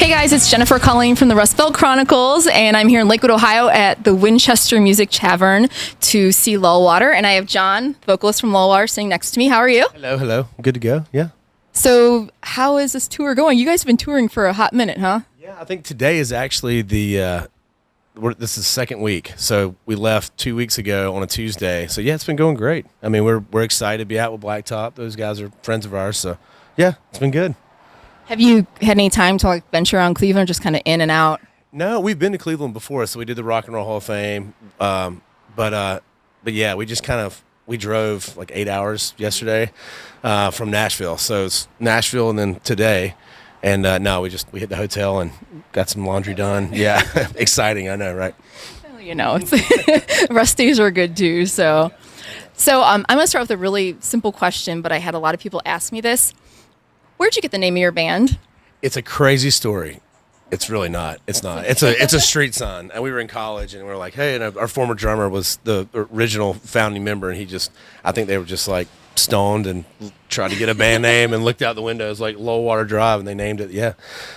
Hey guys, it's Jennifer Colleen from the Rust Belt Chronicles, and I'm here in Lakewood, Ohio at the Winchester Music Tavern to see Lullwater, and I have John, vocalist from Lullwater, sitting next to me. How are you? Hello. Good to go, yeah. So how is this tour going? You guys have been touring for a hot minute, huh? Yeah, I think today is actually this is the second week. So we left 2 weeks ago on a Tuesday. So yeah, it's been going great. I mean, we're excited to be out with Blacktop. Those guys are friends of ours, so yeah, it's been good. Have you had any time to like venture around Cleveland, just kind of in and out? No, we've been to Cleveland before, so we did the Rock and Roll Hall of Fame. But yeah, we drove like 8 hours yesterday from Nashville. So it's Nashville and then today. And no, we hit the hotel and got some laundry done. Yeah, exciting, I know, right? Well, you know, rest days are good too. So I'm going to start with a really simple question, but I had a lot of people ask me this. Where'd you get the name of your band? It's a crazy story. It's really not. It's not. It's a street sign. And we were in college, and we were like, hey, and our former drummer was the original founding member, and I think they were just like stoned and tried to get a band name and looked out the window. It was like Lullwater Drive, and they named it. Yeah.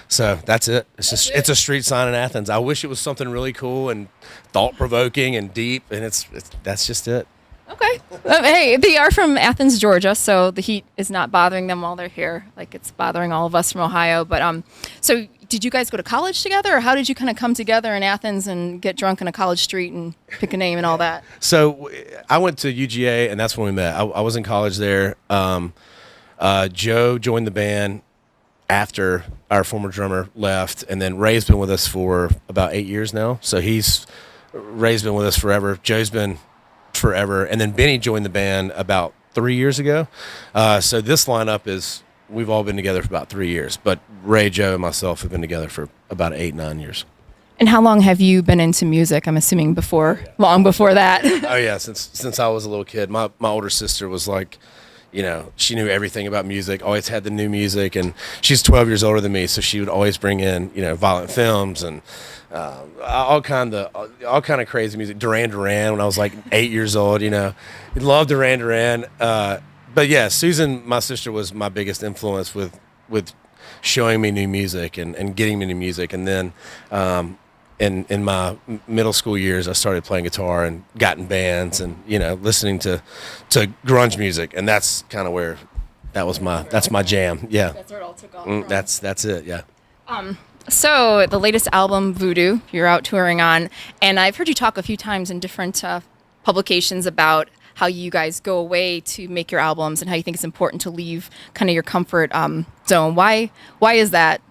So that's it. It's a street sign in Athens. I wish it was something really cool and thought-provoking and deep, and that's just it. Okay. Hey, they are from Athens, Georgia, so the heat is not bothering them while they're here. Like it's bothering all of us from Ohio. But so did you guys go to college together, or how did you kind of come together in Athens and get drunk in a college street and pick a name and all that? So I went to UGA, and that's when we met. I was in college there. Joe joined the band after our former drummer left, and then Ray's been with us for about 8 years now. So Ray's been with us forever. Joe's been forever, and then Benny joined the band about 3 years ago. So this lineup we've all been together for about 3 years, but Ray, Joe, and myself have been together for about 8-9 years. And how long have you been into music? I'm assuming long before that. Oh yeah, since I was a little kid. My older sister was like, you know, she knew everything about music, always had the new music, and she's 12 years older than me, so she would always bring in, you know, violent films and all kind of crazy music. Duran Duran when I was like 8 years old, you know, loved Duran Duran. But yeah, Susan, my sister, was my biggest influence with showing me new music and getting me new music. And then in my middle school years, I started playing guitar and got in bands and, you know, listening to grunge music, and that's kind of where that's my jam. Yeah, that's where it all took off. From. That's it. Yeah. So the latest album, Voodoo, you're out touring on, and I've heard you talk a few times in different publications about how you guys go away to make your albums and how you think it's important to leave kind of your comfort zone. Why is that?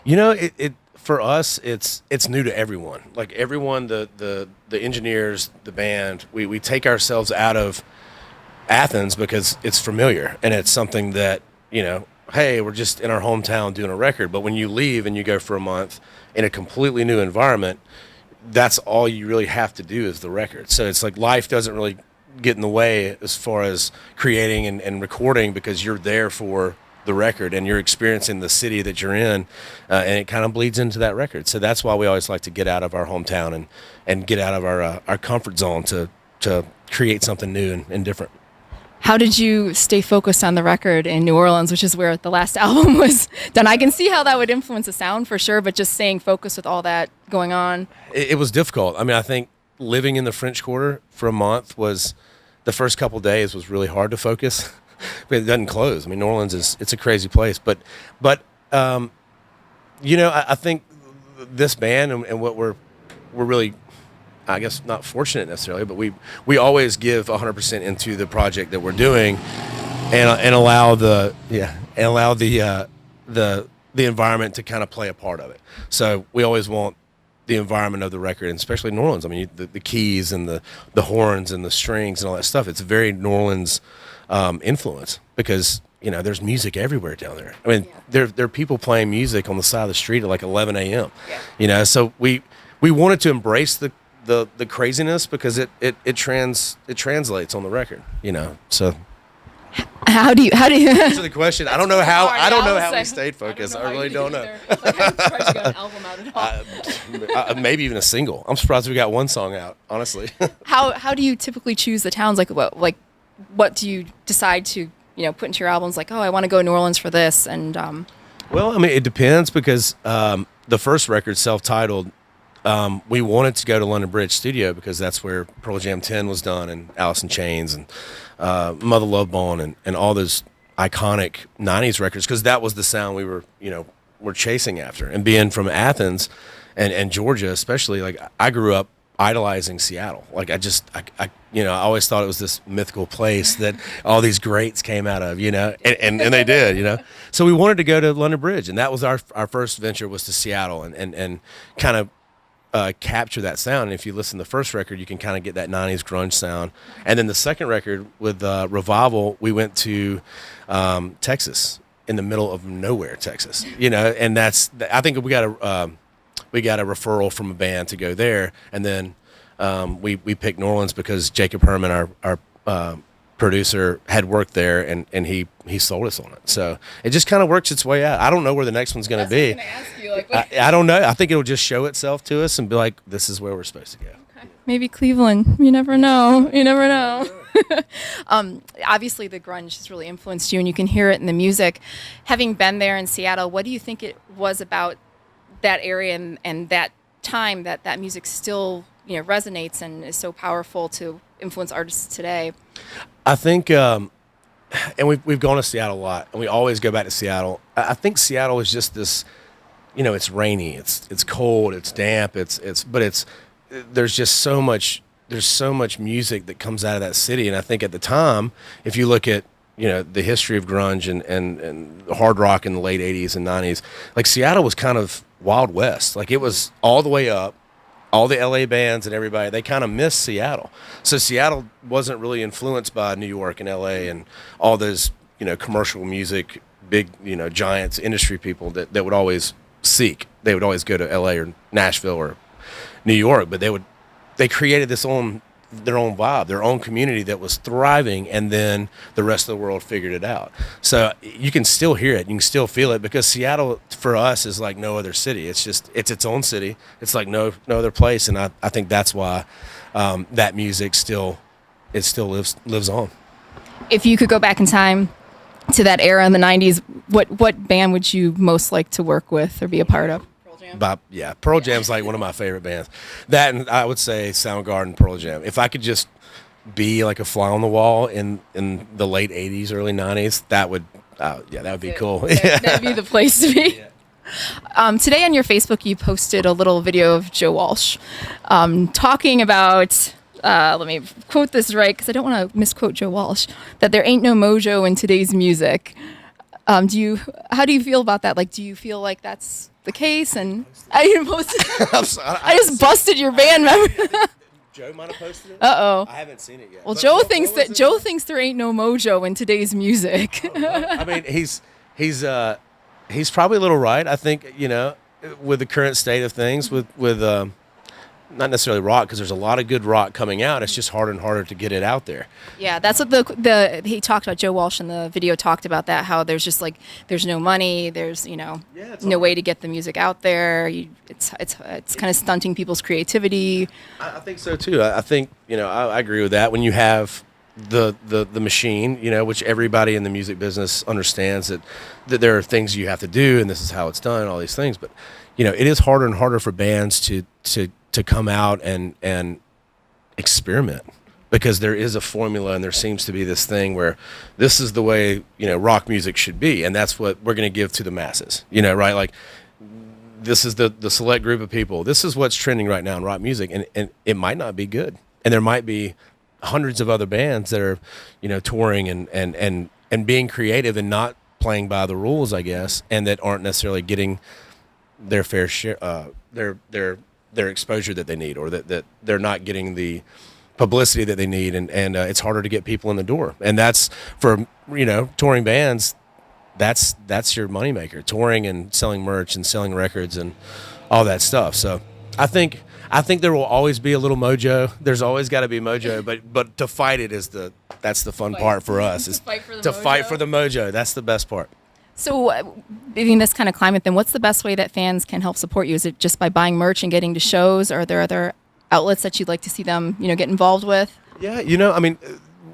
You know, it for us, it's new to everyone. Like everyone, the engineers, the band, we take ourselves out of Athens because it's familiar and it's something that, you know, hey, we're just in our hometown doing a record. But when you leave and you go for a month in a completely new environment, that's all you really have to do is the record. So it's like life doesn't really get in the way as far as creating and recording, because you're there for the record and you're experiencing the city that you're in, and it kind of bleeds into that record. So that's why we always like to get out of our hometown and get out of our comfort zone to create something new and different. How did you stay focused on the record in New Orleans, which is where the last album was done? I can see how that would influence the sound for sure, but just staying focused with all that going on. It was difficult. I mean, I think living in the French Quarter for a month the first couple of days was really hard to focus. It doesn't close. I mean, New Orleans it's a crazy place, but you know, I think this band and what we're really, I guess, not fortunate necessarily, but we always give 100% into the project that we're doing, and allow the environment to kind of play a part of it. So we always want the environment of the record, and especially New Orleans. I mean, the keys and the horns and the strings and all that stuff. It's a very New Orleans influence, because, you know, there's music everywhere down there. I mean, there are people playing music on the side of the street at like 11 a.m. Yeah. You know, so we wanted to embrace the craziness, because it translates on the record, you know. So how do you answer the question? I don't know how we stayed focused. I really don't know. Like, how did you get an album out at all? Maybe even a single. I'm surprised we got one song out, honestly. How do you typically choose the towns? Like what do you decide to, you know, put into your albums? Like, oh, I want to go to New Orleans for this, and Well, I mean, it depends, because the first record, self-titled, we wanted to go to London Bridge Studio because that's where Pearl Jam 10 was done, and Alice in Chains, and Mother Love Bone, and all those iconic 90s records, because that was the sound we were, we're chasing after. And being from Athens and Georgia especially, like, I grew up idolizing Seattle. Like, I always thought it was this mythical place that all these greats came out of, and they did, So we wanted to go to London Bridge, and that was our first venture, was to Seattle, and kind of capture that sound. And if you listen to the first record, you can kind of get that 90s grunge sound. And then the second record with Revival, we went to Texas, in the middle of nowhere, Texas, and I think we got a referral from a band to go there. And then we picked New Orleans because Jacob Herman, our producer, had worked there, and he sold us on it. So it just kind of works its way out. I don't know where the next one's going to be. I don't know. I think it'll just show itself to us and be like, this is where we're supposed to go. Okay. Maybe Cleveland. You never know. You never know. Obviously, the grunge has really influenced you, and you can hear it in the music. Having been there in Seattle, what do you think it was about that area and that time that music still resonates and is so powerful to influence artists today? I think, and we've gone to Seattle a lot, and we always go back to Seattle. I think Seattle is just this, it's rainy, it's cold, it's damp, but there's just so much. There's so much music that comes out of that city, and I think at the time, if you look at the history of grunge and hard rock in the late '80s and '90s, like, Seattle was kind of Wild West. Like, it was all the way up. All the LA bands and everybody, they kind of missed Seattle. So Seattle wasn't really influenced by New York and LA and all those commercial music, big giants, industry people that would always seek. They would always go to LA or Nashville or New York, but they created their own vibe, their own community that was thriving, and then the rest of the world figured it out. So you can still hear it, you can still feel it, because Seattle for us is like no other city. It's its own city. It's like no other place, and I think that's why that music still lives on. If you could go back in time to that era in the 90s, what band would you most like to work with or be a part of? Pearl Jam's like one of my favorite bands. That, and I would say Soundgarden, Pearl Jam. If I could just be like a fly on the wall in the late '80s, early '90s, that would be cool. That'd be the place to be. Yeah. Today on your Facebook, you posted a little video of Joe Walsh talking about. Let me quote this right, because I don't want to misquote Joe Walsh. That there ain't no mojo in today's music. How do you feel about that? Like, do you feel like that's the case? And I didn't post it. I just busted your band member. Joe might have posted it. Uh-oh. I haven't seen it yet. Well, Joe thinks there ain't no mojo in today's music. I mean, he's probably a little right. I think with the current state of things, with not necessarily rock, because there's a lot of good rock coming out. It's just harder and harder to get it out there. Yeah, that's what he talked about. Joe Walsh in the video talked about that, how there's just like there's no money, there's no way to get the music out there. It's kind of stunting people's creativity. I think so too. I think I agree with that. When you have the machine, which everybody in the music business understands that there are things you have to do, and this is how it's done, all these things. But it is harder and harder for bands to come out and experiment, because there is a formula, and there seems to be this thing where this is the way rock music should be, and that's what we're going to give to the masses, right? Like, this is the select group of people. This is what's trending right now in rock music, and it might not be good, and there might be hundreds of other bands that are touring and being creative and not playing by the rules, I guess, and that aren't necessarily getting their fair share, their exposure that they need, or that they're not getting the publicity that they need, and it's harder to get people in the door. And that's for touring bands, that's your moneymaker, touring and selling merch and selling records and all that stuff. So I think there will always be a little mojo. There's always got to be mojo, but to fight it that's the fun part for us, is to fight for the mojo. That's the best part. So, in this kind of climate, then what's the best way that fans can help support you? Is it just by buying merch and getting to shows, or are there other outlets that you'd like to see them, get involved with? Yeah, I mean,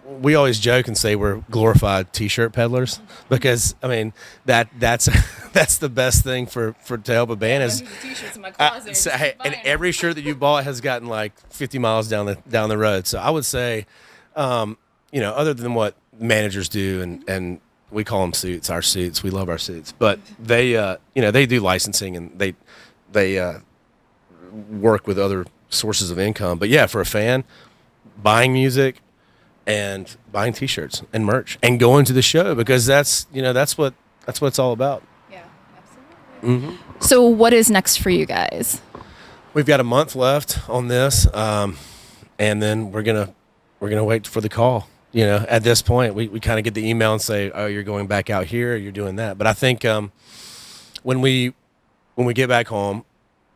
we always joke and say we're glorified T-shirt peddlers because I mean that's that's the best thing for to help a band is. T-shirts in my closet. And every shirt that you bought has gotten like 50 miles down the road. So I would say, other than what managers do and we call them suits, our suits. We love our suits, but they they do licensing and they work with other sources of income. But yeah, for a fan, buying music and buying T-shirts and merch and going to the show because that's what it's all about. Yeah, absolutely. Mm-hmm. So what is next for you guys? We've got a month left on this, and then we're gonna wait for the call. At this point, we kind of get the email and say, "Oh, you're going back out here. Or you're doing that." But I think when we get back home,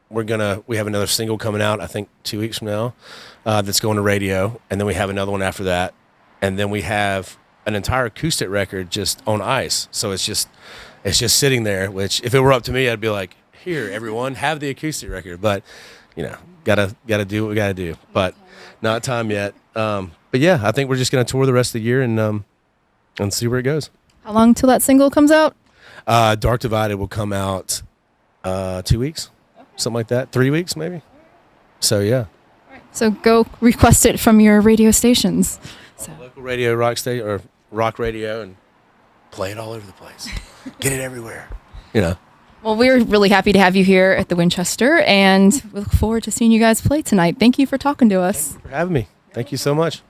we have another single coming out. I think 2 weeks from now, that's going to radio, and then we have another one after that, and then we have an entire acoustic record just on ice. So it's just sitting there. Which, if it were up to me, I'd be like, "Here, everyone, have the acoustic record." But gotta do what we gotta do. But not time yet. But yeah, I think we're just gonna tour the rest of the year and see where it goes. How long till that single comes out? Dark Divided will come out 2 weeks, something like that. 3 weeks maybe. So yeah. So go request it from your radio stations. So. Local radio, rock station, or rock radio, and play it all over the place. Get it everywhere. Well, we're really happy to have you here at the Winchester, and we look forward to seeing you guys play tonight. Thank you for talking to us. Thank you for having me. Thank you so much.